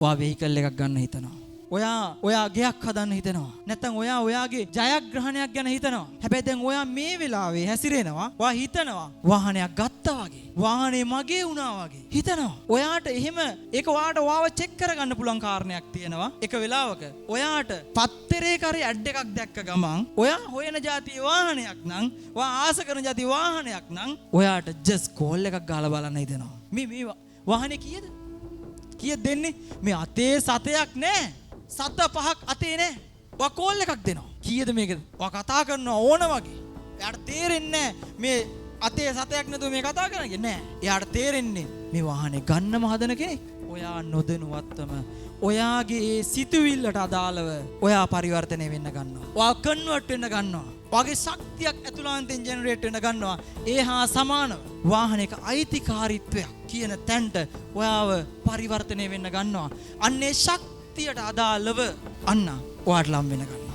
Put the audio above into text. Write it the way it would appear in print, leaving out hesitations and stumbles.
ඔයා වෙහිකල් එකක් ගන්න හිතනවා. ඔයා ගෙයක් හදන්න හිතනවා. නැත්නම් ඔයාගේ ජයග්‍රහණයක් ගැන හිතනවා. හැබැයි දැන් ඔයා මේ වෙලාවේ හැසිරෙනවා. ඔයා හිතනවා වාහනයක් ගත්තා වගේ. වාහනේ මගේ වුණා වගේ. හිතනවා. ඔයාට එහෙම ඒක ඔයාව චෙක් කරගන්න පුළුවන් කාරණයක් තියෙනවා. එක වෙලාවක ඔයාට පත්තරේක හරි ඇඩ් එකක් දැක්ක ගමන් ඔයා හොයන જાතිය වාහනයක් නම් ඔයා ආස කරන જાතිය වාහනයක් නම් ඔයාට ජස්ට් කෝල් එකක් ගාලා බලන්න හිතෙනවා. මේ වාහනේ කීයද? කීයද දෙන්නේ? මේ අතේ සතයක් නෑ. සත පහක් අතේ නෑ. ඔයා කෝල් එකක් දෙනවා. කීයද මේකද? ඔයා කතා කරනවා ඕන වගේ. එයාට තේරෙන්නේ නෑ මේ අතේ සතයක් නැතුව මේ කතා කරන්නේ නෑ. එයාට තේරෙන්නේ මේ වාහනේ ගන්නම හදන කෙනෙක්. ඔයා නොදැනුවත්වම ඔයාගේ ඒ සිතුවිල්ලට අදාළව ඔයා පරිවර්තනය වෙන්න ගන්නවා. ඔයා කන්වර්ට් වෙන්න ගන්නවා. ඔයාගේ ශක්තියක් ඇතුළාන්තෙන් ජෙනරේට් වෙන්න ගන්නවා. ඒ හා සමානව වාහනයක අයිතිකාරීත්වයක් කියන තැනට ඔයාව පරිවර්තනය වෙන්න ගන්නවා. අන්නේ ශක්තියට අදාළව අන්න ඔයාට ලම් වෙන ගන්නවා.